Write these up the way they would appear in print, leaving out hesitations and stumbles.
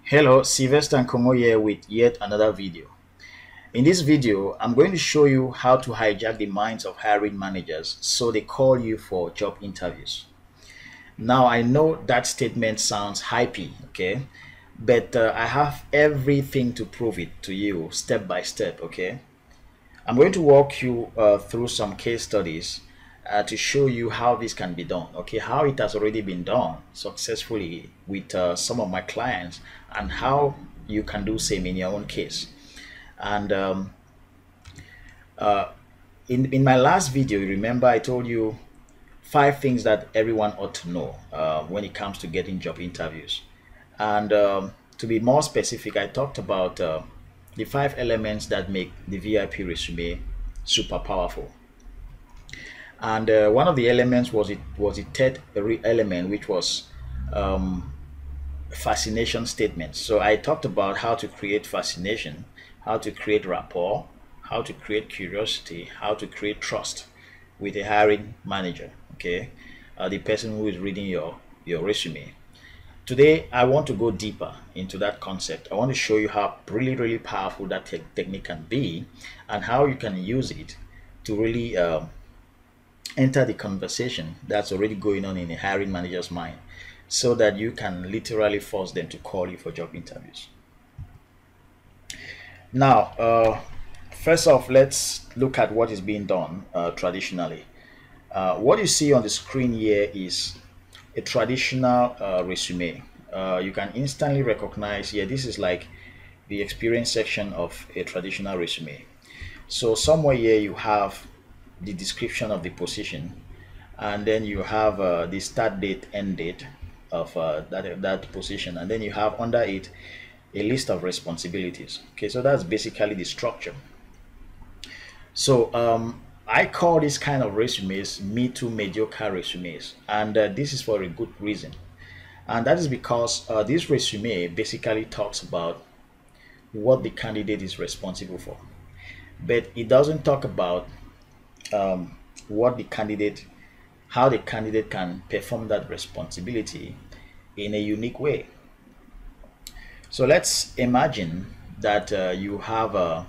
Hello, Sylvester and Komo here with yet another video. In this video, I'm going to show you how to hijack the minds of hiring managers so they call you for job interviews. Now, I know that statement sounds hypey, okay? But I have everything to prove it to you step by step, okay? I'm going to walk you through some case studies to show you how this can be done, okay? How it has already been done successfully with some of my clients and how you can do same in your own case. And uh, in my last video, you remember I told you 5 things that everyone ought to know when it comes to getting job interviews. And to be more specific, I talked about the 5 elements that make the VIP resume super powerful. And one of the elements was the third element, which was um, fascination statements. So I talked about how to create fascination, how to create rapport, how to create curiosity, how to create trust with a hiring manager. Okay, the person who is reading your resume. Today, I want to go deeper into that concept. I want to show you how really powerful that technique can be, and how you can use it to really enter the conversation that's already going on in a hiring manager's mind so that you can literally force them to call you for job interviews. Now, first off, let's look at what is being done traditionally. What you see on the screen here is a traditional resume. You can instantly recognize here, this is like the experience section of a traditional resume. So somewhere here you have the description of the position, and then you have the start date, end date of that position, and then you have under it a list of responsibilities. Okay, so that's basically the structure. So I call this kind of resumes me too mediocre resumes, and this is for a good reason. And that is because this resume basically talks about what the candidate is responsible for, but it doesn't talk about what the candidate, how the candidate can perform that responsibility in a unique way. So let's imagine that you have a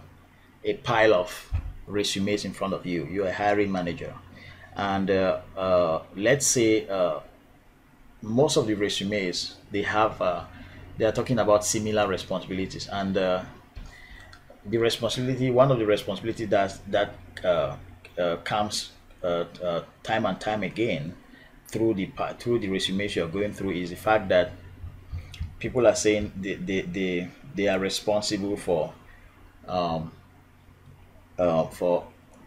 pile of resumes in front of you. You're a hiring manager, and let's say most of the resumes they are talking about similar responsibilities, and the responsibility one of the responsibility that comes time and time again through the resumes you're going through is the fact that people are saying they are responsible for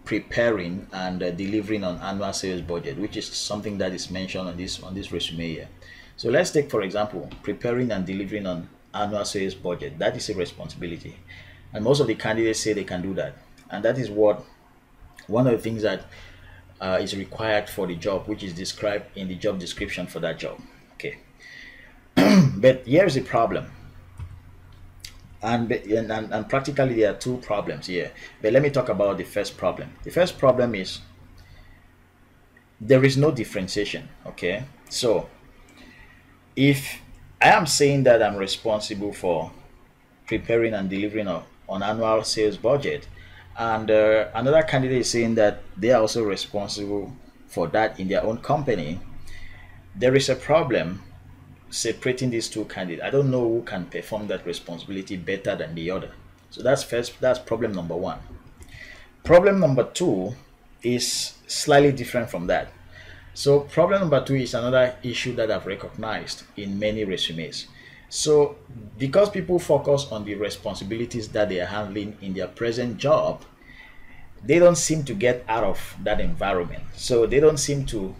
preparing and delivering on annual sales budget, which is something that is mentioned on this resume here. So let's take for example preparing and delivering on annual sales budget. That is a responsibility, and most of the candidates say they can do that, and that is what one of the things that is required for the job, which is described in the job description for that job. Okay, but here's the problem, and practically there are two problems here. But let me talk about the first problem. The first problem is there is no differentiation. Okay, so if I am saying that I'm responsible for preparing and delivering on annual sales budget, and another candidate is saying that they are also responsible for that in their own company, there is a problem separating these two candidates. I don't know who can perform that responsibility better than the other. So that's problem number one. Problem number two is slightly different from that. So problem number two is another issue that I've recognized in many resumes. So because people focus on the responsibilities that they are handling in their present job, they don't seem to get out of that environment. So they don't seem to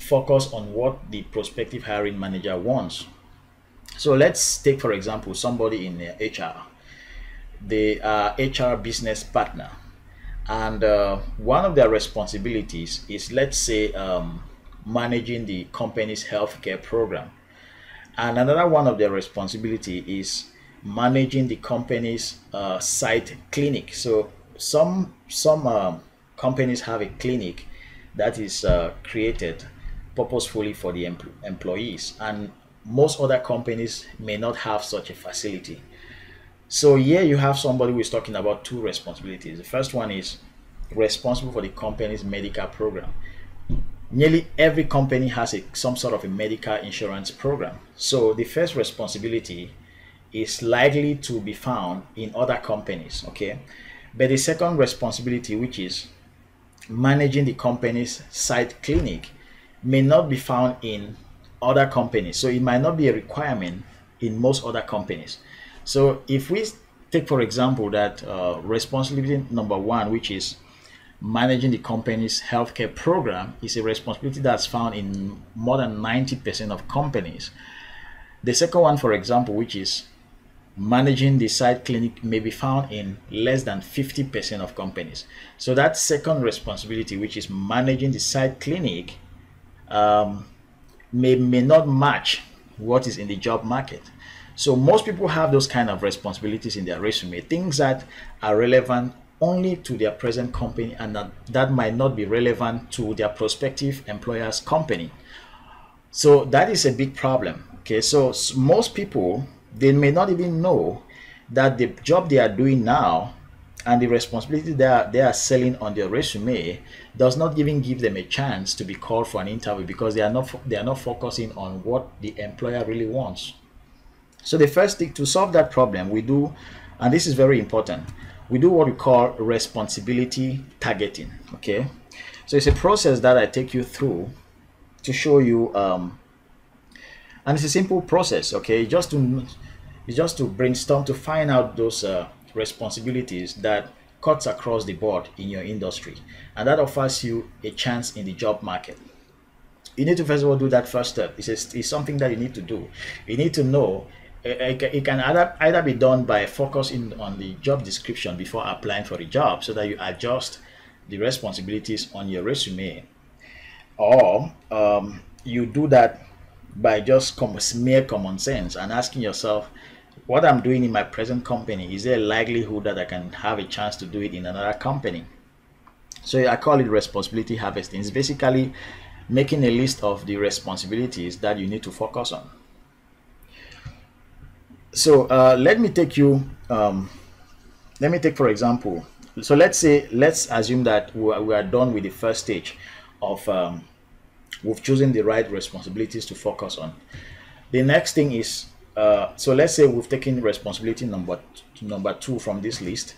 focus on what the prospective hiring manager wants. So let's take, for example, somebody in HR. They are HR business partner, and one of their responsibilities is, let's say, managing the company's healthcare program, and another one of their responsibility is managing the company's site clinic. So some companies have a clinic that is created purposefully for the employees, and most other companies may not have such a facility. So here you have somebody who is talking about two responsibilities. The first one is responsible for the company's medical program. Nearly every company has some sort of a medical insurance program. So the first responsibility is likely to be found in other companies, okay? But the second responsibility, which is managing the company's site clinic, may not be found in other companies. So it might not be a requirement in most other companies. So if we take, for example, that responsibility number one, which is managing the company's healthcare program, is a responsibility that's found in more than 90% of companies. The second one, for example, which is managing the site clinic, may be found in less than 50% of companies. So that second responsibility, which is managing the site clinic, may not match what is in the job market. So most people have those kind of responsibilities in their resume, things that are relevant only to their present company and that might not be relevant to their prospective employer's company. So that is a big problem. Okay, so most people, they may not even know that the job they are doing now and the responsibility they are selling on their resume does not even give them a chance to be called for an interview, because they are not focusing on what the employer really wants. So the first thing to solve that problem, we do, and this is very important, we do what we call responsibility targeting. Okay, so it's a process that I take you through to show you, and it's a simple process. Okay, it's just to brainstorm to find out those responsibilities that cuts across the board in your industry, and that offers you a chance in the job market. You need to first of all do that first step. It's something that you need to do. You need to know. It can either be done by focusing on the job description before applying for the job, so that you adjust the responsibilities on your resume, or you do that by just mere common sense and asking yourself, what I'm doing in my present company, is there a likelihood that I can have a chance to do it in another company? So I call it responsibility harvesting. It's basically making a list of the responsibilities that you need to focus on. So let me take for example, so let's assume that we are done with the first stage of we've chosen the right responsibilities to focus on. The next thing is, so let's say we've taken responsibility number two from this list.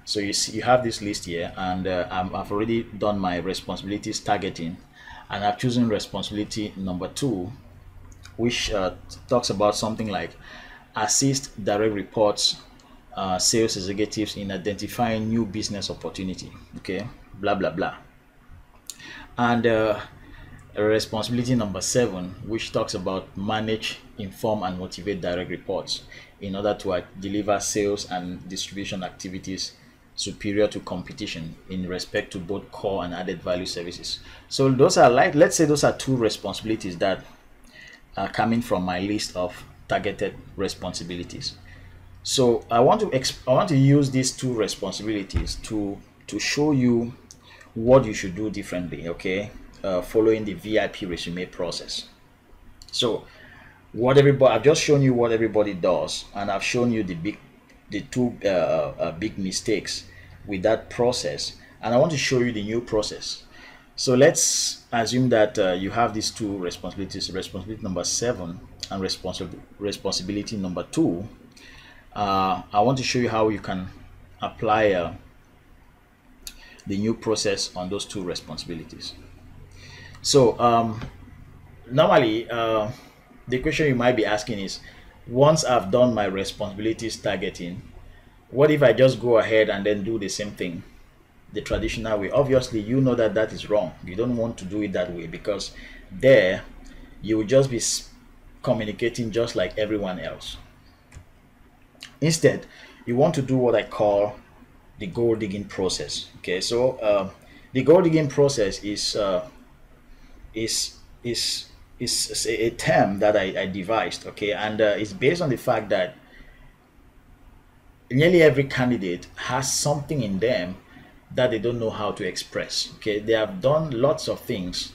So you have this list here, and I've already done my responsibilities targeting, and I've chosen responsibility number two, which talks about something like assist direct reports, sales executives in identifying new business opportunity. Okay, blah blah blah. And responsibility number seven, which talks about manage, inform, and motivate direct reports in order to deliver sales and distribution activities superior to competition in respect to both core and added value services. So those are, like, let's say those are two responsibilities that are coming from my list of targeted responsibilities. So I want to use these two responsibilities to show you what you should do differently, okay, following the VIP resume process. So I've just shown you what everybody does, and I've shown you the two big mistakes with that process, and I want to show you the new process. So let's assume that you have these two responsibilities, responsibility number 7 and responsibility number 2. I want to show you how you can apply the new process on those two responsibilities. So normally the question you might be asking is, once I've done my responsibilities targeting, what if I just go ahead and then do the same thing the traditional way? Obviously, you know that that is wrong. You don't want to do it that way, because there you will just be communicating just like everyone else. Instead, you want to do what I call the gold digging process. Okay, so the gold digging process is a term that I devised. Okay, and it's based on the fact that nearly every candidate has something in them that they don't know how to express. Okay, they have done lots of things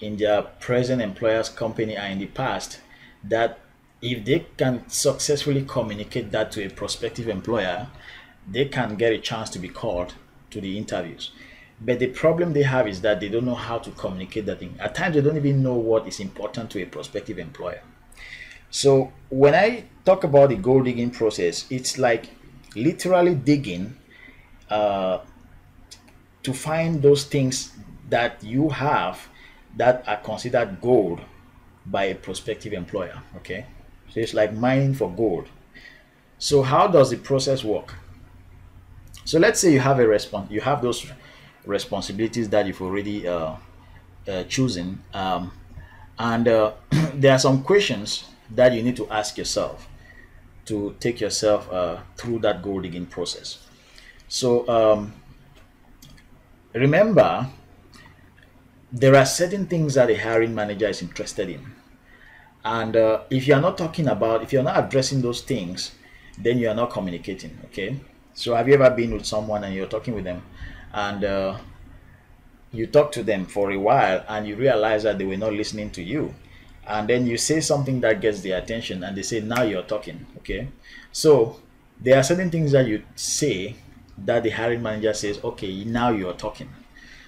in their present employer's company and in the past that if they can successfully communicate that to a prospective employer, they can get a chance to be called to the interviews. But the problem they have is that they don't know how to communicate that thing. At times, they don't even know what is important to a prospective employer. So when I talk about the gold digging process, it's like literally digging uh, to find those things that you have that are considered gold by a prospective employer. Okay, so it's like mining for gold. So how does the process work? So let's say you have you have those responsibilities that you've already chosen, and there are some questions that you need to ask yourself to take yourself through that gold digging process. So remember, there are certain things that a hiring manager is interested in. And if you're not talking about, if you're not addressing those things, then you are not communicating. Okay. So have you ever been with someone and you're talking with them and you talk to them for a while and you realize that they were not listening to you? And then you say something that gets their attention and they say, now you're talking. Okay. So there are certain things that you say that the hiring manager says, okay, now you're talking.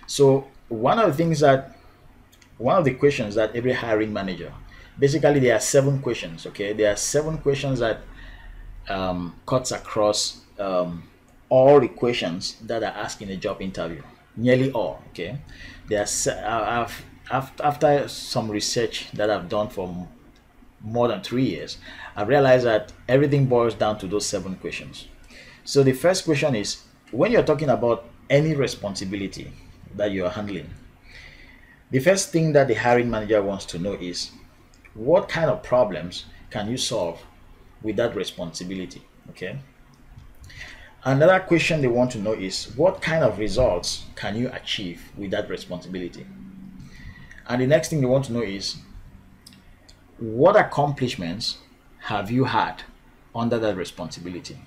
So one of the questions that every hiring manager, basically there are 7 questions. Okay, there are 7 questions that cuts across all the questions that are asked in a job interview, nearly all. Okay, after some research that I've done for more than 3 years, I've realized that everything boils down to those 7 questions. So the first question is, when you're talking about any responsibility that you're handling, the first thing that the hiring manager wants to know is, what kind of problems can you solve with that responsibility? Okay. Another question they want to know is, what kind of results can you achieve with that responsibility? And the next thing they want to know is, what accomplishments have you had under that responsibility?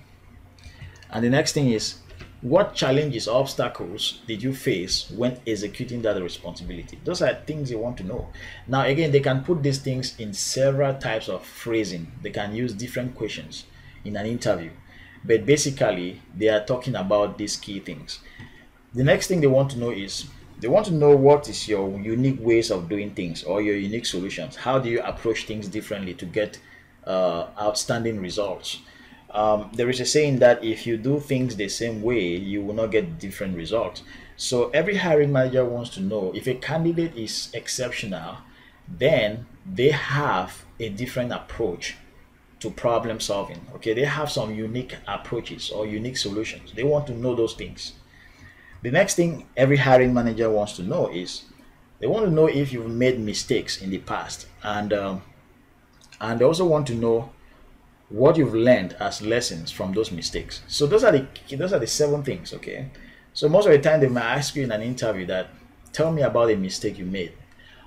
And the next thing is, what challenges or obstacles did you face when executing that responsibility? Those are things they want to know. Now, again, they can put these things in several types of phrasing. They can use different questions in an interview, but basically, they are talking about these key things. The next thing they want to know is, they want to know what is your unique ways of doing things or your unique solutions. How do you approach things differently to get outstanding results? There is a saying that if you do things the same way, you will not get different results. So every hiring manager wants to know, if a candidate is exceptional, then they have a different approach to problem solving. Okay, they have some unique approaches or unique solutions. They want to know those things. The next thing every hiring manager wants to know is, they want to know if you've made mistakes in the past, and they also want to know what you've learned as lessons from those mistakes. So those are the 7 things. Okay, so most of the time they might ask you in an interview that, tell me about a mistake you made,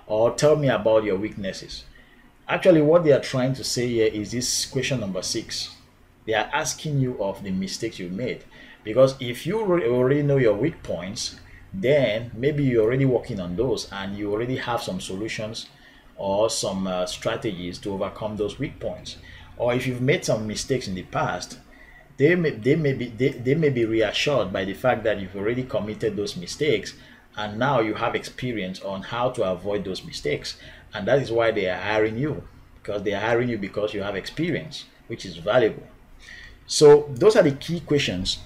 or tell me about your weaknesses. Actually, what they are trying to say here is this question number 6. They are asking you of the mistakes you made, because if you already know your weak points, then maybe you're already working on those and you already have some solutions or some strategies to overcome those weak points. Or if you've made some mistakes in the past, they may be reassured by the fact that you've already committed those mistakes and now you have experience on how to avoid those mistakes. And that is why they are hiring you, because they are hiring you because you have experience, which is valuable. So those are the key questions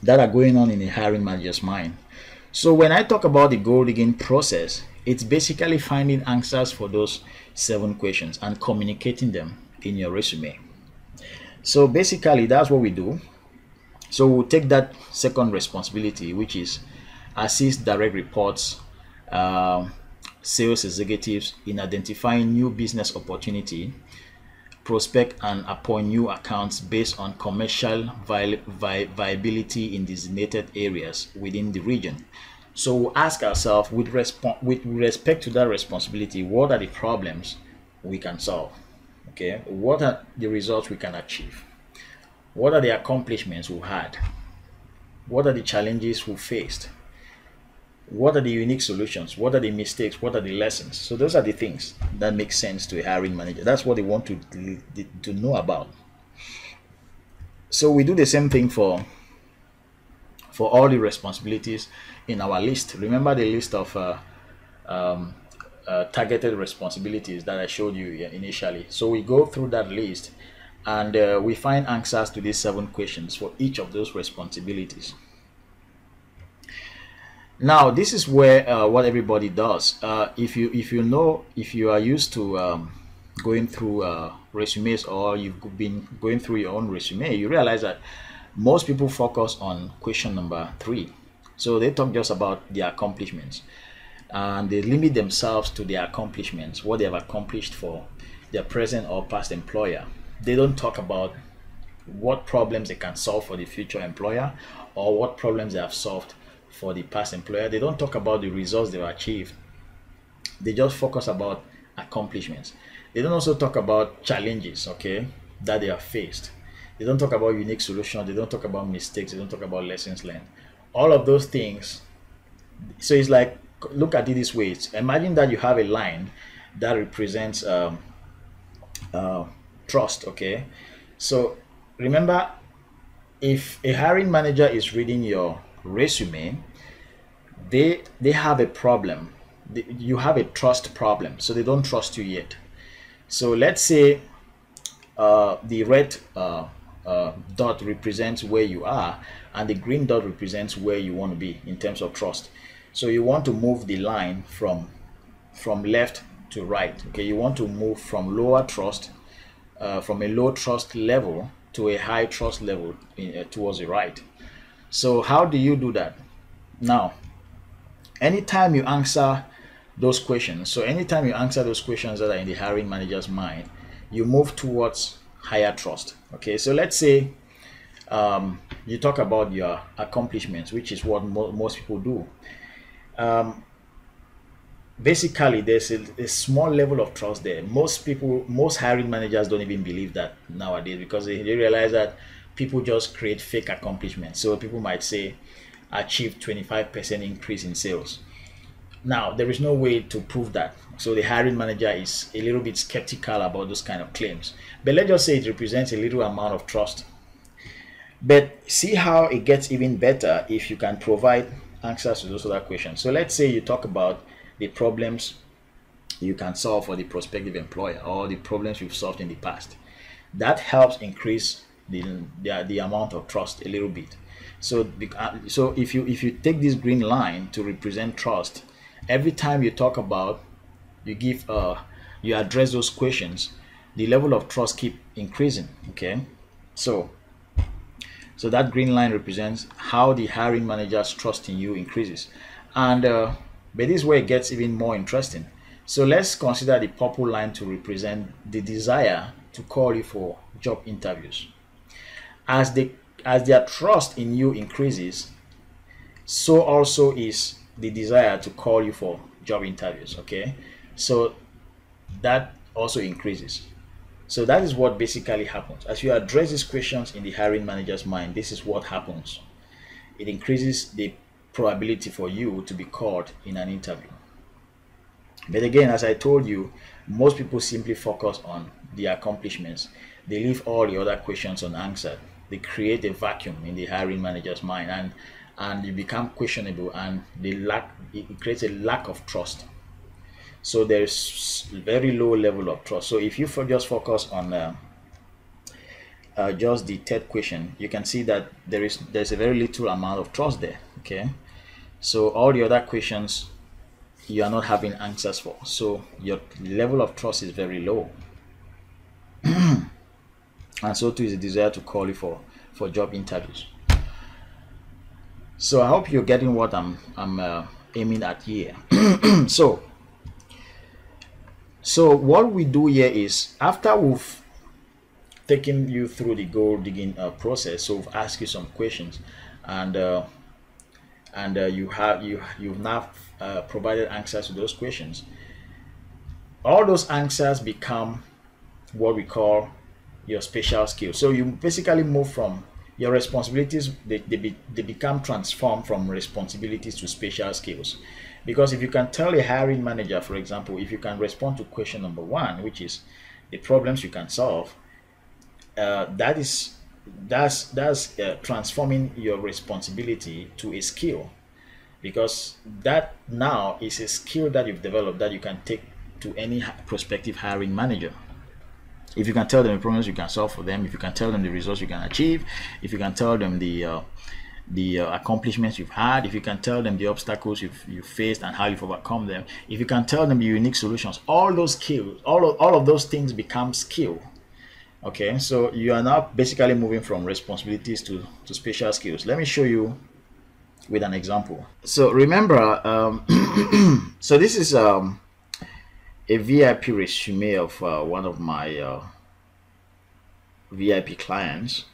that are going on in a hiring manager's mind. So when I talk about the gold digging process, it's basically finding answers for those 7 questions and communicating them in your resume. So basically, that's what we do. So we'll take that second responsibility, which is assist direct reports, sales executives in identifying new business opportunity, prospect and appoint new accounts based on commercial viability in designated areas within the region. So we'll ask ourselves, with respect to that responsibility, what are the problems we can solve? Okay, what are the results we can achieve? What are the accomplishments we've had? What are the challenges we faced? What are the unique solutions? What are the mistakes? What are the lessons? So those are the things that make sense to a hiring manager. That's what they want to know about. So we do the same thing for all the responsibilities in our list. Remember the list of um, targeted responsibilities that I showed you initially. So we go through that list and we find answers to these 7 questions for each of those responsibilities. Now, this is where what everybody does. If you are used to going through resumes, or you've been going through your own resume, you realize that most people focus on question number 3. So they talk just about their accomplishments, and they limit themselves to their accomplishments, what they have accomplished for their present or past employer. They don't talk about what problems they can solve for the future employer, or what problems they have solved for the past employer. They don't talk about the results they've achieved. They just focus about accomplishments. They don't also talk about challenges, okay, that they have faced. They don't talk about unique solutions. They don't talk about mistakes. They don't talk about lessons learned. All of those things. So it's like, look at it this way. Imagine that you have a line that represents uh, trust, okay? So remember, if a hiring manager is reading your resume, they have a problem. You have a trust problem, so they don't trust you yet. So let's say the red dot represents where you are, and the green dot represents where you want to be in terms of trust. So you want to move the line from left to right. Okay, you want to move from lower trust, from a low trust level to a high trust level towards the right. So how do you do that? Now, anytime you answer those questions, so anytime you answer those questions that are in the hiring manager's mind, you move towards higher trust. Okay, so let's say you talk about your accomplishments, which is what most people do. Basically, there's a small level of trust there. Most hiring managers don't even believe that nowadays, because they realize that people just create fake accomplishments. So people might say, achieve 25% increase in sales. Now, there is no way to prove that. So the hiring manager is a little bit skeptical about those kind of claims. But let's just say it represents a little amount of trust. But see how it gets even better if you can provide answers to those other questions. So let's say you talk about the problems you can solve for the prospective employer, or the problems you've solved in the past. That helps increase the amount of trust a little bit. So so if you take this green line to represent trust, every time you talk about, you give you address those questions, the level of trust keep increasing. Okay, so that green line represents how the hiring manager's trust in you increases. And but this is where it gets even more interesting. So let's consider the purple line to represent the desire to call you for job interviews. As their trust in you increases, so also is the desire to call you for job interviews. Okay, so that also increases. So that is what basically happens. As you address these questions in the hiring manager's mind, this is what happens. It increases the probability for you to be called in an interview. But again, as I told you, most people simply focus on the accomplishments. They leave all the other questions unanswered. They create a vacuum in the hiring manager's mind, and you become questionable, and it creates a lack of trust. So there's very low level of trust. So if you just focus on just the third question, you can see that there's a very little amount of trust there. Okay, so all the other questions you are not having answers for. So your level of trust is very low, and so too is the desire to call you for job interviews. So I hope you're getting what I'm aiming at here. so what we do here is, after we've taken you through the gold digging process, so we've asked you some questions, and you've now provided answers to those questions. All those answers become what we call your special skill. So you basically move from your responsibilities, they become transformed from responsibilities to special skills. Because if you can tell a hiring manager, for example, if you can respond to question number one, which is the problems you can solve, that is that's transforming your responsibility to a skill, because that now is a skill that you've developed that you can take to any prospective hiring manager. If you can tell them the problems you can solve for them, if you can tell them the results you can achieve, if you can tell them the accomplishments you've had, if you can tell them the obstacles you've faced and how you've overcome them, if you can tell them the unique solutions, all those skills, all of those things become skill. Okay, so you are now basically moving from responsibilities to special skills. Let me show you with an example. So remember, so this is a VIP resume of one of my VIP clients,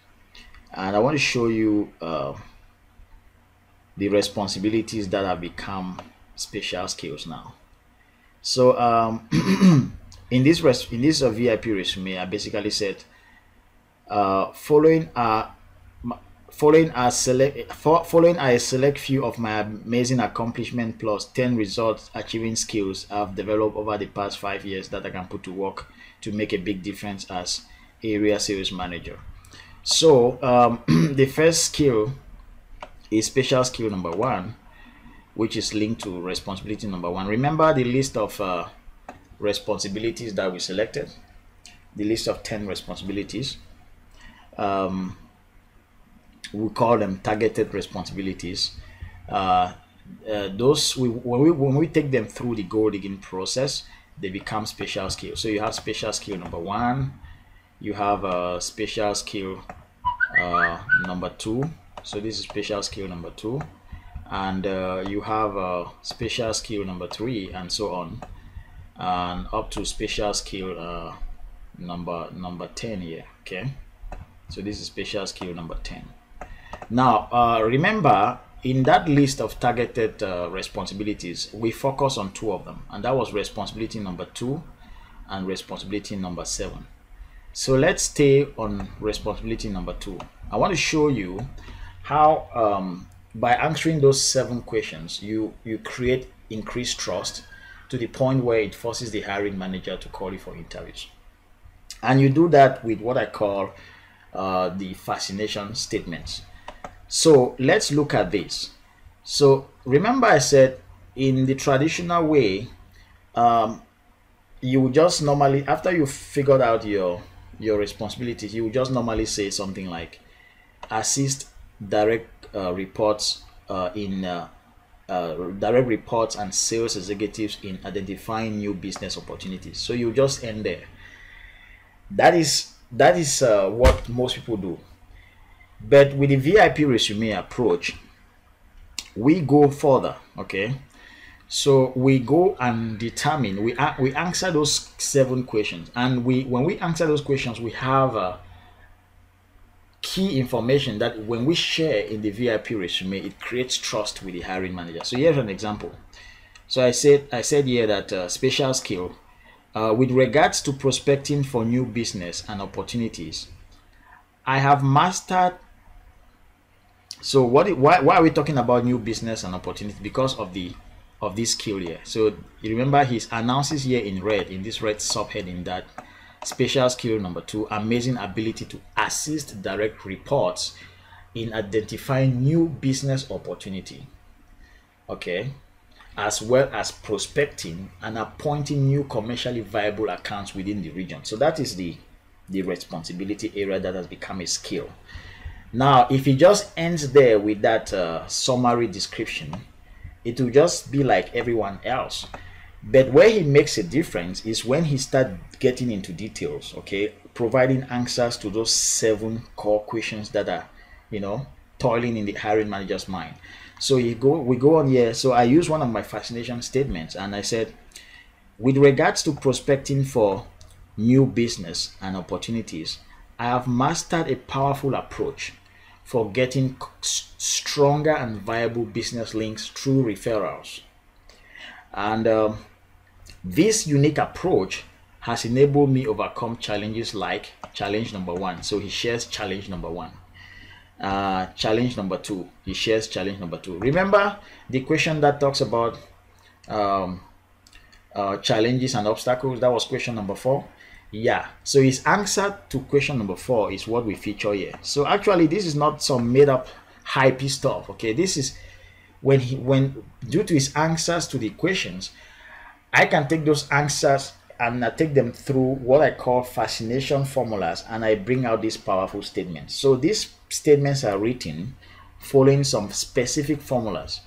and I want to show you the responsibilities that have become special skills now. So in this VIP resume, I basically said following a select few of my amazing accomplishment plus 10 results achieving skills I've developed over the past 5 years that I can put to work to make a big difference as area sales manager. So the first skill is special skill number one, which is linked to responsibility number one. Remember the list of responsibilities that we selected, the list of 10 responsibilities. We call them targeted responsibilities. Those when we take them through the goal digging process, they become special skills. So you have special skill number one, you have a special skill number two. So this is special skill number two, and you have a special skill number three, and so on, and up to special skill number 10 here. Okay, so this is special skill number 10. Now, remember, in that list of targeted responsibilities, we focus on two of them, and that was responsibility number 2 and responsibility number 7. So let's stay on responsibility number 2. I want to show you how by answering those 7 questions, you create increased trust to the point where it forces the hiring manager to call you for interviews. And you do that with what I call the fascination statements. So let's look at this. So remember I said in the traditional way, you would just normally, after you figured out your responsibilities, you would just normally say something like assist direct reports direct reports and sales executives in identifying new business opportunities. So you just end there. That is what most people do. But with the VIP resume approach, we go further. Okay, so we go and determine, we answer those 7 questions, and when we answer those questions, we have key information that when we share in the VIP resume, it creates trust with the hiring manager. So here's an example. So I said here that special skill with regards to prospecting for new business and opportunities, I have mastered. So why are we talking about new business and opportunity? Because of this skill here. So you remember he announces here in red, in this red subheading, that special skill number 2, amazing ability to assist direct reports in identifying new business opportunity. Okay, as well as prospecting and appointing new commercially viable accounts within the region. So that is the responsibility area that has become a skill. Now, if he just ends there with that summary description, it will just be like everyone else. But where he makes a difference is when he starts getting into details, okay, providing answers to those 7 core questions that are, toiling in the hiring manager's mind. So we go on here. So I use one of my fascination statements, and I said, with regards to prospecting for new business and opportunities, I have mastered a powerful approach for getting stronger and viable business links through referrals. And this unique approach has enabled me overcome challenges like challenge number 1. So he shares challenge number 1. challenge number 2. He shares challenge number 2. Remember the question that talks about um, challenges and obstacles? That was question number 4. Yeah, so his answer to question number 4 is what we feature here. So actually this is not some made up hypey stuff. Okay, this is when due to his answers to the questions, I can take those answers and I take them through what I call fascination formulas, and I bring out these powerful statements. So these statements are written following some specific formulas.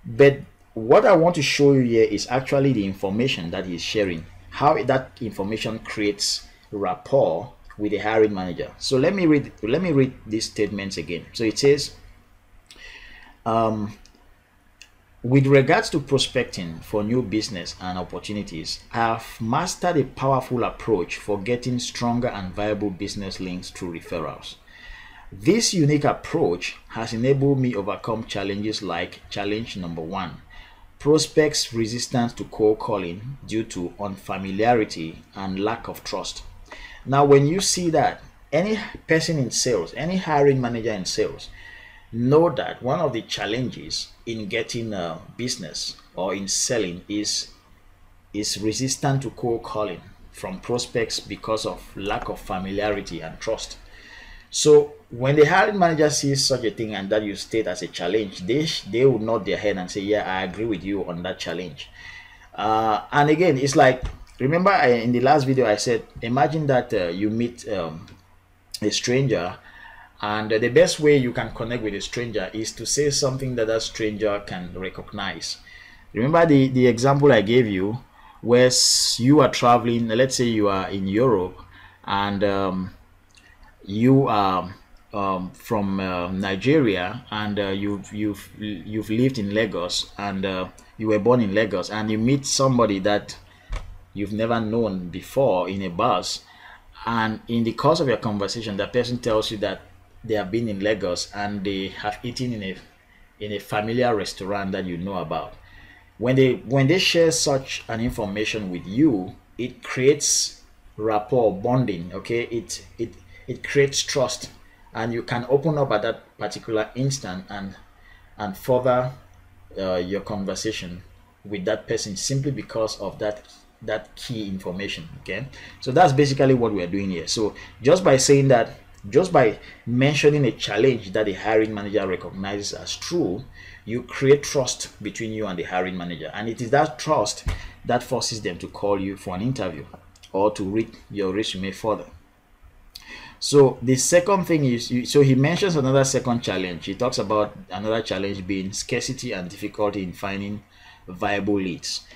But what I want to show you here is actually the information that he's sharing, how that information creates rapport with the hiring manager. So let me read these statements again. So it says, with regards to prospecting for new business and opportunities, I have mastered a powerful approach for getting stronger and viable business links through referrals. This unique approach has enabled me overcome challenges like challenge number 1, prospects' resistance to cold calling due to unfamiliarity and lack of trust. Now, when you see that, any person in sales, any hiring manager in sales, know that one of the challenges in getting a business or in selling is resistant to cold calling from prospects because of lack of familiarity and trust. So when the hiring manager sees such a thing and that you state as a challenge, they will nod their head and say, yeah, I agree with you on that challenge. And again, it's like, remember in the last video I said, imagine that you meet a stranger, and the best way you can connect with a stranger is to say something that that stranger can recognize. Remember the example I gave you, where you are traveling, let's say you are in Europe, and you are from Nigeria, and you've lived in Lagos, and you were born in Lagos, and you meet somebody that you've never known before in a bus, and in the course of your conversation, that person tells you that they have been in Lagos and they have eaten in a familiar restaurant that you know about. When they share such an information with you, it creates rapport, bonding. Okay, it creates trust, and you can open up at that particular instant and further your conversation with that person simply because of that key information. Okay, so that's basically what we are doing here. So just by saying that, just by mentioning a challenge that the hiring manager recognizes as true, you create trust between you and the hiring manager, and it is that trust that forces them to call you for an interview or to read your resume further. So the second thing is, so he mentions another second challenge. He talks about another challenge being scarcity and difficulty in finding viable leads.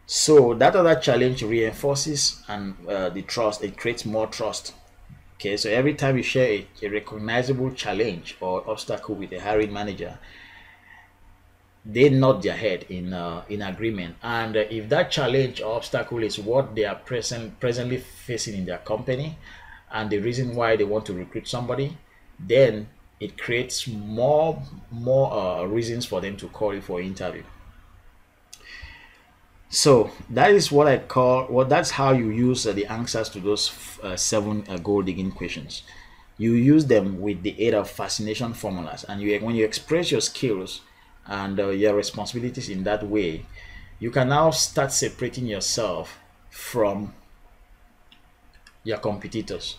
So that other challenge reinforces and the trust. It creates more trust. Okay, so every time you share a recognizable challenge or obstacle with a hiring manager, they nod their head in agreement. And if that challenge or obstacle is what they are presently facing in their company, and the reason why they want to recruit somebody, then it creates more reasons for them to call you for an interview. So that is what I call, well, that's how you use the answers to those 7 gold digging questions. You use them with the aid of fascination formulas, and when you express your skills and your responsibilities in that way, you can now start separating yourself from your competitors.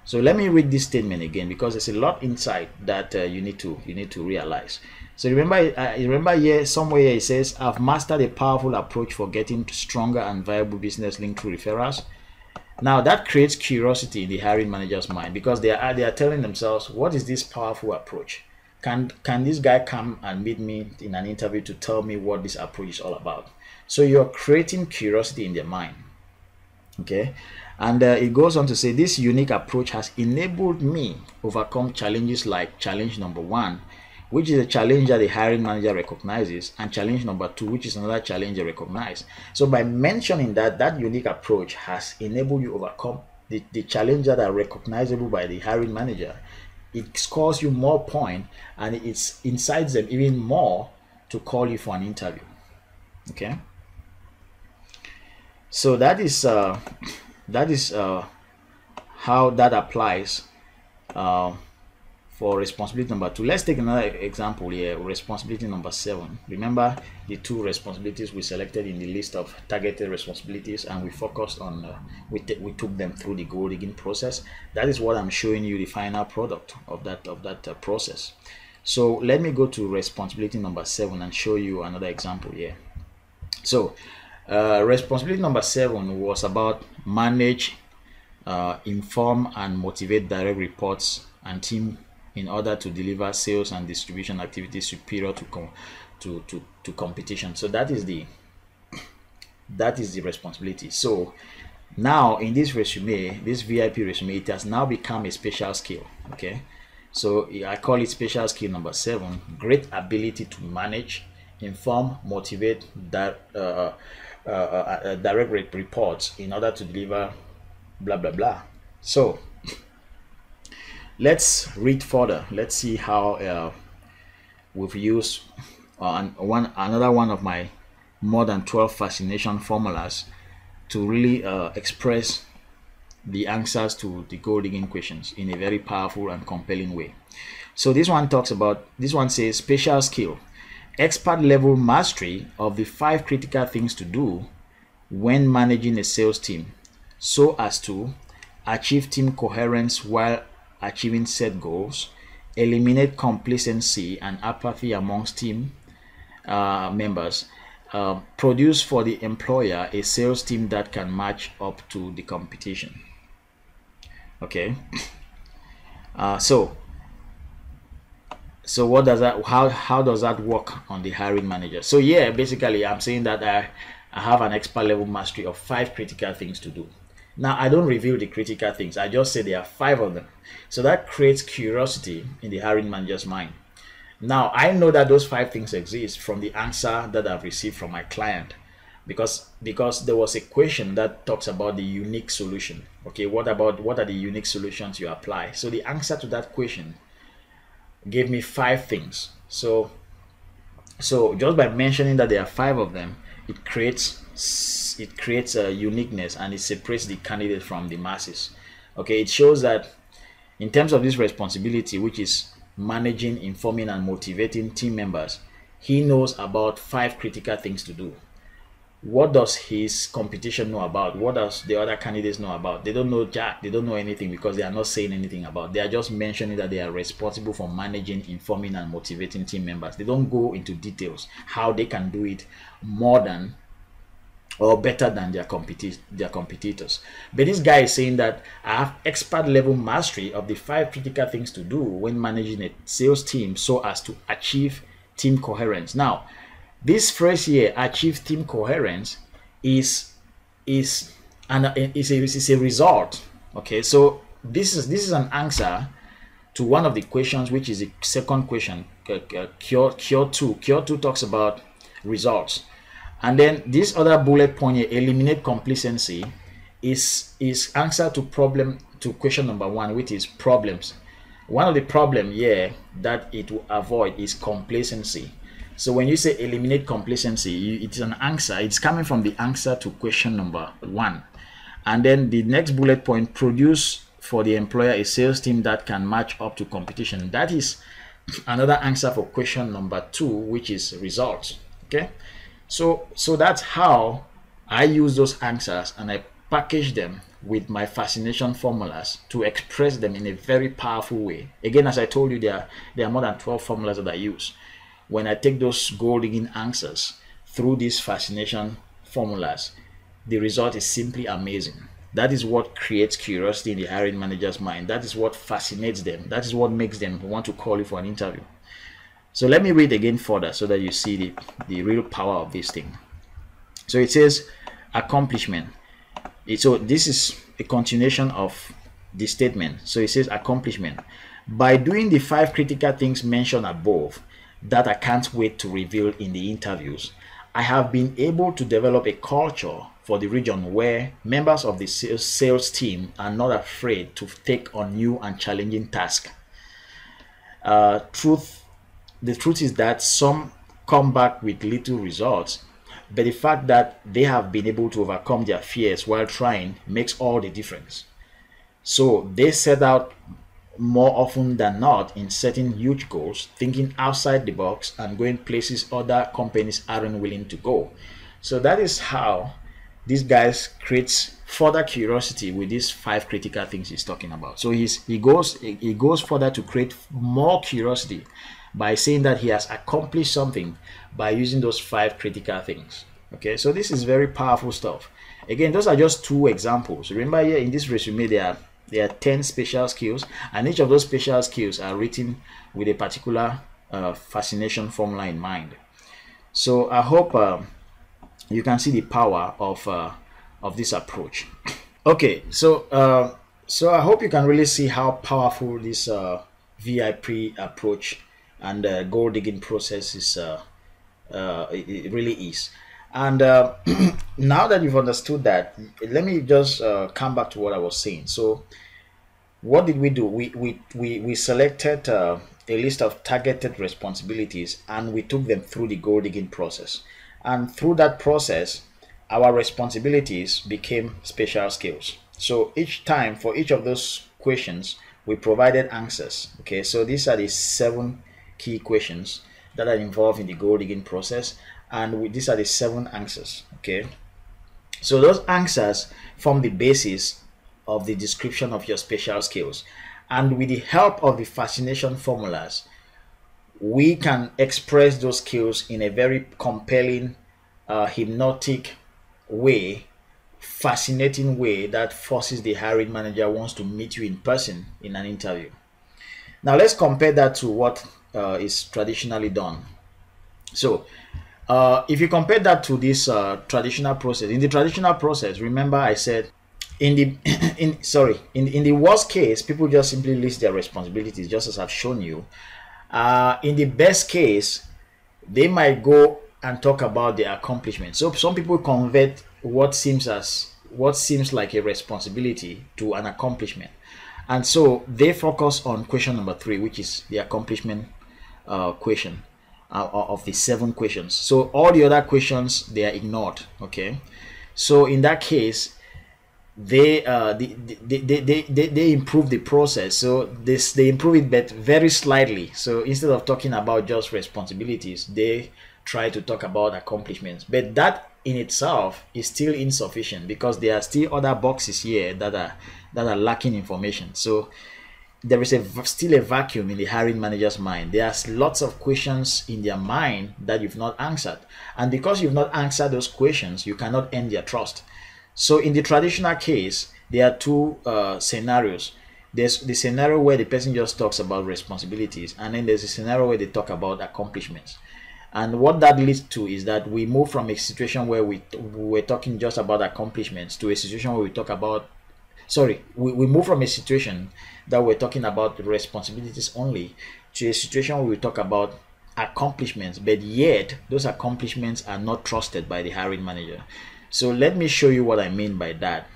So let me read this statement again, because there's a lot inside that you need to realize. So remember here, somewhere here it says, I've mastered a powerful approach for getting stronger and viable business link through referrals. Now that creates curiosity in the hiring manager's mind, because they are telling themselves, what is this powerful approach? Can this guy come and meet me in an interview to tell me what this approach is all about? So you're creating curiosity in their mind. Okay, and it goes on to say, this unique approach has enabled me overcome challenges like challenge number 1, which is a challenge that the hiring manager recognizes, and challenge number 2, which is another challenge they recognize. So by mentioning that unique approach has enabled you overcome the challenges that are recognizable by the hiring manager, it scores you more points, and it incites them even more to call you for an interview. Okay, so that is how that applies for responsibility number 2. Let's take another example here. Responsibility number 7. Remember the 2 responsibilities we selected in the list of targeted responsibilities, and we focused on we took them through the goal digging process. That is what I'm showing you, the final product of that process. So let me go to responsibility number 7 and show you another example here. So responsibility number 7 was about manage, inform and motivate direct reports and team in order to deliver sales and distribution activities superior to competition. So that is the responsibility. So now in this resume, this VIP resume, it has now become a special skill. Okay, so I call it special skill number 7. Great ability to manage, inform, motivate direct reports in order to deliver blah blah blah. So let's read further. Let's see how we've used another one of my more than 12 fascination formulas to really express the answers to the goal digging questions in a very powerful and compelling way. So this one says special skill, expert level mastery of the 5 critical things to do when managing a sales team so as to achieve team coherence while achieving set goals, eliminate complacency and apathy amongst team members, produce for the employer a sales team that can match up to the competition. Okay. So what does that, how does that work on the hiring manager? So yeah, basically I'm saying that I have an expert level mastery of 5 critical things to do. Now I don't reveal the critical things, I just say there are 5 of them. So that creates curiosity in the hiring manager's mind. Now I know that those 5 things exist from the answer that I've received from my client, because there was a question that talks about the unique solution. Okay, what are the unique solutions you apply? So the answer to that question gave me 5 things. So just by mentioning that there are 5 of them, it creates a uniqueness and it separates the candidate from the masses. Okay, it shows that in terms of this responsibility, which is managing, informing and motivating team members, he knows about 5 critical things to do. What does his competition know about? What does the other candidates know about? They don't know jack. They don't know anything, because they are not saying anything about. They are just mentioning that they are responsible for managing, informing and motivating team members. They don't go into details how they can do it more than or better than their competitors. But this guy is saying that I have expert level mastery of the 5 critical things to do when managing a sales team so as to achieve team coherence. Now, this phrase here, achieve team coherence, is a result. Okay, so this is an answer to one of the questions, which is the second question, cure 2. Cure 2 talks about results. And then this other bullet point here, eliminate complacency, is answer to question number 1, which is problems. One of the problems here that it will avoid is complacency. So when you say eliminate complacency, it's an answer. It's coming from the answer to question number 1. And then the next bullet point, produce for the employer a sales team that can match up to competition. That is another answer for question number 2, which is results. Okay. So that's how I use those answers, and I package them with my fascination formulas to express them in a very powerful way. Again, as I told you, there are more than 12 formulas that I use. When I take those goal digging answers through these fascination formulas, the result is simply amazing. That is what creates curiosity in the hiring manager's mind. That is what fascinates them. That is what makes them want to call you for an interview. So let me read again further so that you see the real power of this thing. So it says accomplishment. So this is a continuation of the statement. So it says accomplishment. By doing the 5 critical things mentioned above that I can't wait to reveal in the interviews, I have been able to develop a culture for the region where members of the sales team are not afraid to take on new and challenging tasks. The truth is that some come back with little results, but the fact that they have been able to overcome their fears while trying makes all the difference. So they set out more often than not in setting huge goals, thinking outside the box, and going places other companies aren't willing to go. So that is how these guys creates further curiosity with these five critical things he's talking about. So he goes further to create more curiosity by saying that he has accomplished something by using those five critical things. Okay, so this is very powerful stuff. Again, those are just two examples. Remember, here in this resume, there are 10 special skills, and each of those special skills are written with a particular fascination formula in mind. So I hope you can see the power of this approach. Okay, so I hope you can really see how powerful this VIP approach and gold digging process is. It really is. And now that you've understood that, let me just come back to what I was saying. So what did we do? We selected a list of targeted responsibilities, and we took them through the gold digging process. And through that process, our responsibilities became special skills. So each time for each of those questions, we provided answers. Okay, so these are the 7 key questions that are involved in the gold digging process, and these are the 7 answers. Okay, so those answers form the basis of the description of your special skills, and with the help of the fascination formulas, we can express those skills in a very compelling, hypnotic way, fascinating way that forces the hiring manager wants to meet you in person in an interview. Now let's compare that to what is traditionally done. So if you compare that to this traditional process, in the traditional process, remember I said in the in the worst case, people just simply list their responsibilities, just as I've shown you. In the best case, they might go and talk about their accomplishments. So some people convert what seems like a responsibility to an accomplishment, and so they focus on question number 3, which is the accomplishment question of the 7 questions. So all the other questions, they are ignored. Okay, so in that case, they improve the process. So they improve it, but very slightly. So instead of talking about just responsibilities, they try to talk about accomplishments, but that in itself is still insufficient, because there are still other boxes here that are lacking information. So there is still a vacuum in the hiring manager's mind. There's lots of questions in their mind that you've not answered, and because you've not answered those questions, you cannot earn their trust. So in the traditional case, there are 2 scenarios. There's the scenario where the person just talks about responsibilities, and then there's a scenario where they talk about accomplishments. And what that leads to is that we move from a situation where we're talking just about accomplishments to a situation where we talk about, we move from a situation that we're talking about responsibilities only to a situation where we talk about accomplishments, but yet those accomplishments are not trusted by the hiring manager. So let me show you what I mean by that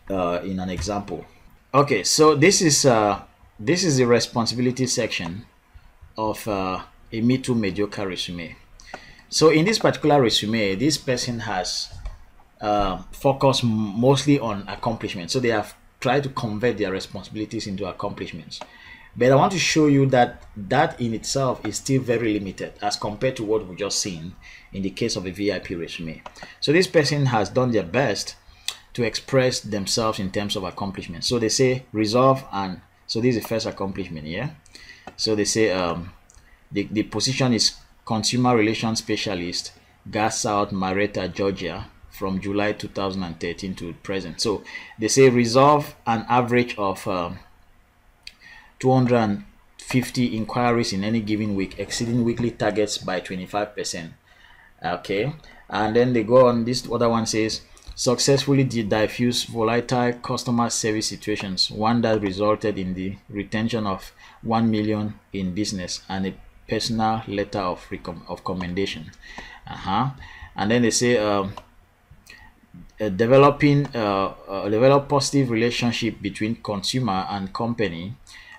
in an example. Okay, so this is the responsibility section of a Me Too mediocre resume. So in this particular resume, this person has focused mostly on accomplishments. So they have tried to convert their responsibilities into accomplishments. But I want to show you that that in itself is still very limited as compared to what we've just seen in the case of a VIP resume. So this person has done their best to express themselves in terms of accomplishments. So they say resolve, and so this is the first accomplishment here. So they say the position is consumer relations specialist, Gas South, Marietta, Georgia, from July 2013 to present. So they say resolve an average of 250 inquiries in any given week, exceeding weekly targets by 25%. Okay, and then they go on. This other one says successfully diffuse volatile customer service situations, one that resulted in the retention of 1 million in business and a personal letter of commendation. And then they say develop positive relationship between consumer and company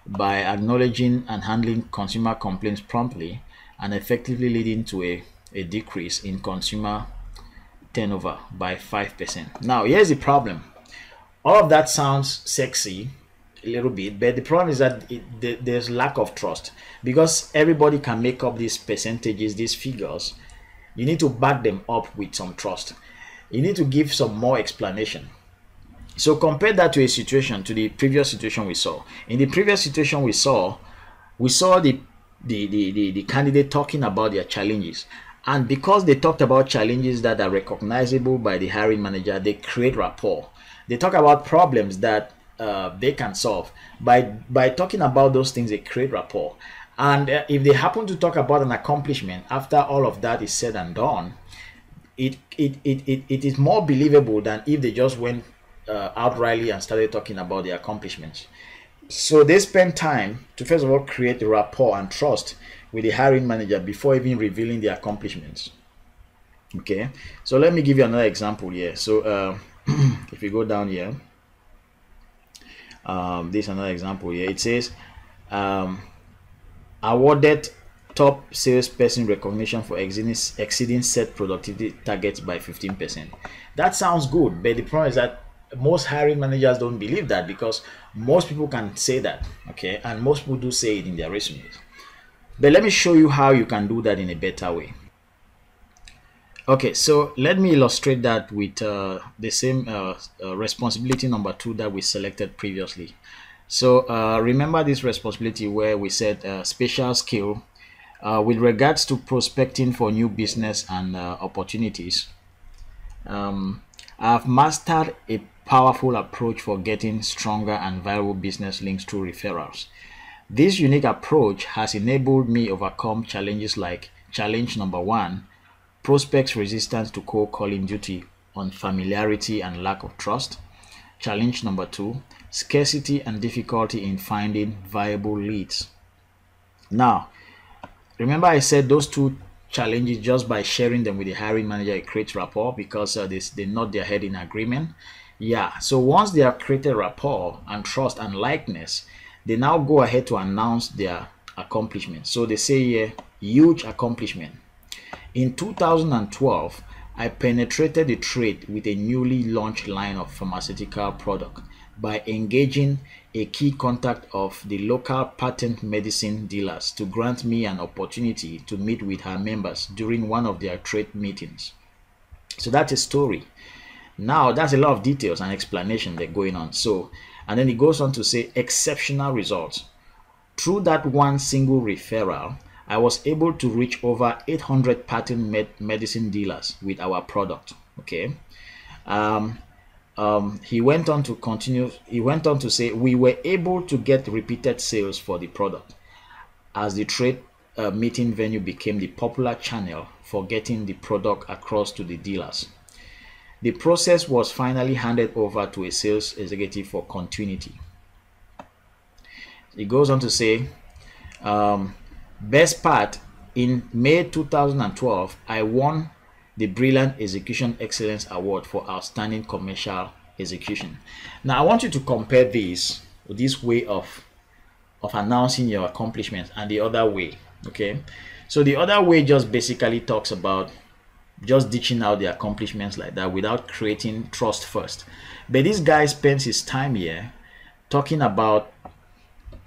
by acknowledging and handling consumer complaints promptly and effectively, leading to a decrease in consumer turnover by 5%. Now here's the problem. All of that sounds sexy a little bit, but the problem is that there's lack of trust, because everybody can make up these percentages, these figures. You need to back them up with some trust. You need to give some more explanation. So compare that to a situation, to the previous situation we saw. In the previous situation we saw the candidate talking about their challenges. And because they talked about challenges that are recognizable by the hiring manager, they create rapport. They talk about problems that they can solve. By talking about those things, they create rapport. And if they happen to talk about an accomplishment after all of that is said and done, it is more believable than if they just went outrightly and started talking about their accomplishments. So they spend time to first of all create rapport and trust with the hiring manager before even revealing their accomplishments. Okay, so let me give you another example here. So if you go down here, this is another example here. It says awarded top salesperson recognition for exceeding set productivity targets by 15%. That sounds good, but the problem is that most hiring managers don't believe that, because most people can say that, okay, and most people do say it in their resumes. But let me show you how you can do that in a better way. Okay, so let me illustrate that with the same responsibility number 2 that we selected previously. So remember this responsibility where we said special skill with regards to prospecting for new business and opportunities. I've mastered a powerful approach for getting stronger and valuable business links through referrals. This unique approach has enabled me overcome challenges like challenge number 1, prospects' resistance to cold calling due to unfamiliarity and lack of trust. Challenge number 2, scarcity and difficulty in finding viable leads. Now, remember I said those two challenges, just by sharing them with the hiring manager, it creates rapport, because they nod their head in agreement. Yeah, so once they have created rapport and trust and likeness, they now go ahead to announce their accomplishments. So they say here, huge accomplishment. In 2012, I penetrated the trade with a newly launched line of pharmaceutical product by engaging a key contact of the local patent medicine dealers to grant me an opportunity to meet with her members during one of their trade meetings. So that's a story. Now that's a lot of details and explanation that are going on. So, and then it goes on to say exceptional results. Through that one single referral, I was able to reach over 800 patent medicine dealers with our product. Okay. He went on to continue. He went on to say we were able to get repeated sales for the product as the trade meeting venue became the popular channel for getting the product across to the dealers. The process was finally handed over to a sales executive for continuity. It goes on to say, best part, in May 2012, I won the Brilliant Execution Excellence Award for Outstanding Commercial Execution. Now, I want you to compare this way of announcing your accomplishments and the other way, okay? So the other way just basically talks about just ditching out the accomplishments like that without creating trust first. But this guy spends his time here talking about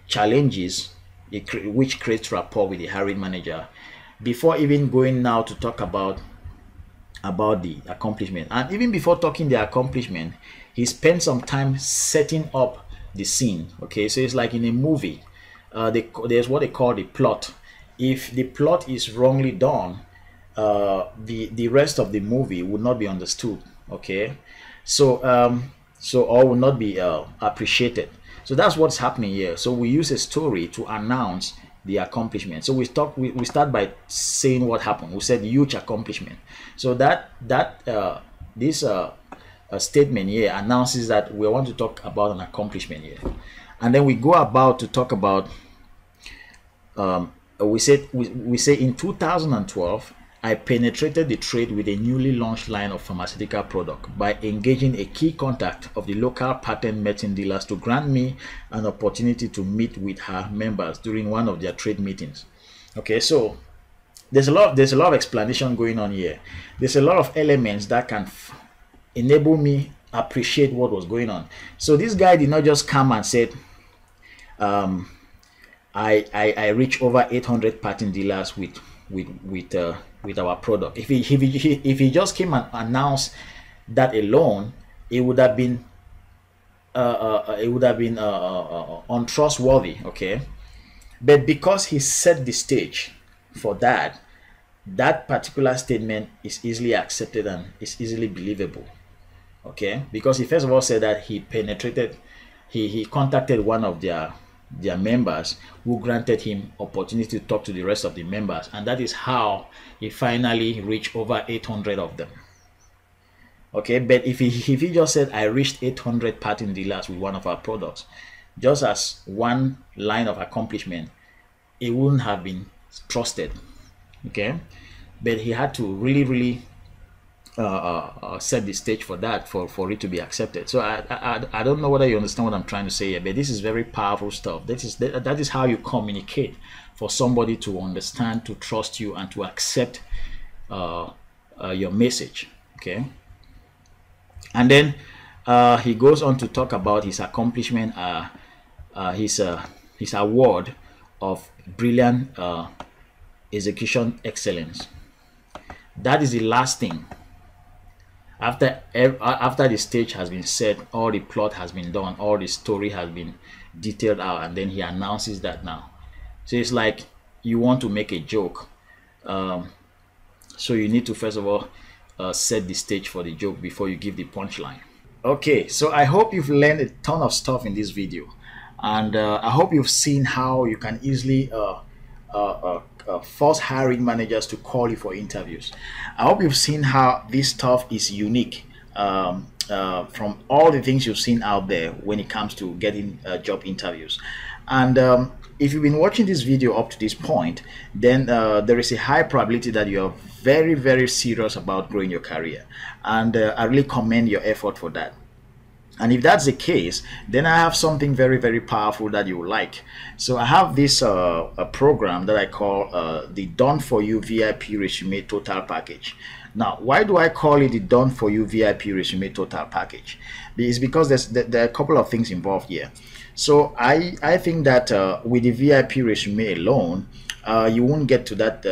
challenges, which creates rapport with the hiring manager, before even going now to talk about the accomplishment. And even before talking the accomplishment, he spent some time setting up the scene. Okay, so it's like in a movie, there's what they call the plot. If the plot is wrongly done, the rest of the movie would not be understood. Okay, so or will not be appreciated. So that's what's happening here. So we use a story to announce the accomplishment. So we start by saying what happened. We said huge accomplishment. So this statement here announces that we want to talk about an accomplishment here, and then we go about to talk about. We say in 2012, I penetrated the trade with a newly launched line of pharmaceutical product by engaging a key contact of the local patent medicine dealers to grant me an opportunity to meet with her members during one of their trade meetings. Okay, so there's a lot of explanation going on here. There's a lot of elements that can enable me appreciate what was going on. So this guy did not just come and said, I reach over 800 patent dealers with our product. If he just came and announced that alone, it would have been untrustworthy. Okay, but because he set the stage for that, that particular statement is easily accepted and is easily believable. Okay, because he first of all said that he penetrated, he contacted one of their members who granted him opportunity to talk to the rest of the members, and that is how he finally reached over 800 of them. Okay, but if he just said I reached 800 patent dealers with one of our products, just as one line of accomplishment, it wouldn't have been trusted. Okay, but he had to really set the stage for that for it to be accepted. So I don't know whether you understand what I'm trying to say here, but this is very powerful stuff. That is how you communicate for somebody to understand, to trust you, and to accept your message. Okay, and then he goes on to talk about his accomplishment, his award of brilliant execution excellence. That is the last thing. After the stage has been set, all the plot has been done, all the story has been detailed out, and then he announces that now. So it's like you want to make a joke, so you need to first of all set the stage for the joke before you give the punchline. Okay, so I hope you've learned a ton of stuff in this video, and I hope you've seen how you can easily force hiring managers to call you for interviews. I hope you've seen how this stuff is unique from all the things you've seen out there when it comes to getting job interviews. And if you've been watching this video up to this point, then there is a high probability that you are very serious about growing your career, and I really commend your effort for that. And if that's the case, then I have something very powerful that you will like. So I have this a program that I call the Done For You VIP Resume Total Package. Now, why do I call it the Done For You VIP Resume Total Package? It's because there are a couple of things involved here. So I think that with the VIP resume alone, you won't get to that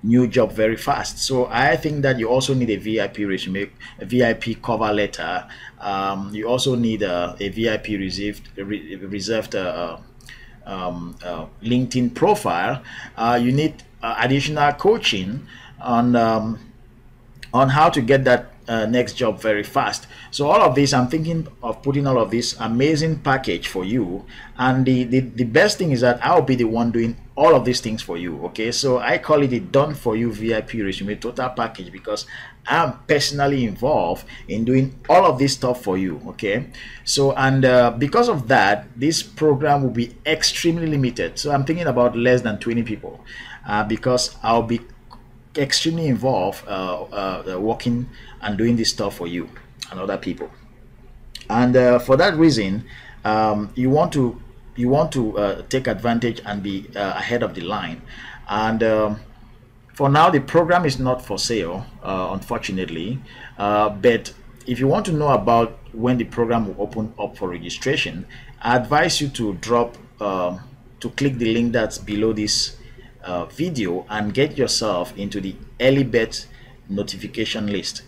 new job very fast. So I think that you also need a VIP resume, a VIP cover letter. You also need a VIP reserved LinkedIn profile. You need additional coaching on how to get that next job very fast. So all of this, I'm thinking of putting all of this amazing package for you, and the best thing is that I'll be the one doing all of these things for you. Okay, so I call it the Done For You VIP Resume Total Package because I'm personally involved in doing all of this stuff for you. Okay, so and because of that, this program will be extremely limited. So I'm thinking about less than 20 people because I'll be extremely involved working and doing this stuff for you and other people. And for that reason, you want to take advantage and be ahead of the line. And for now, the program is not for sale, unfortunately, but if you want to know about when the program will open up for registration, I advise you to click the link that's below this video and get yourself into the early bird notification list.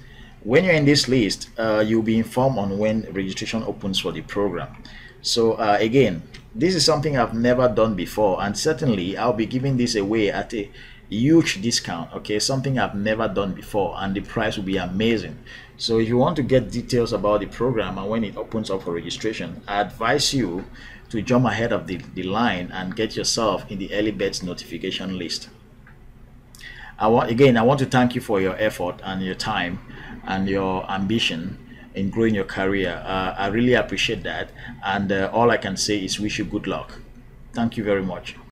When you're in this list, you'll be informed on when registration opens for the program. So again, this is something I've never done before, and certainly I'll be giving this away at a huge discount. Okay, something I've never done before, and the price will be amazing. So if you want to get details about the program and when it opens up for registration, I advise you to jump ahead of the line and get yourself in the early birds notification list. I want to thank you for your effort and your time and your ambition in growing your career. I really appreciate that, and all I can say is wish you good luck. Thank you very much.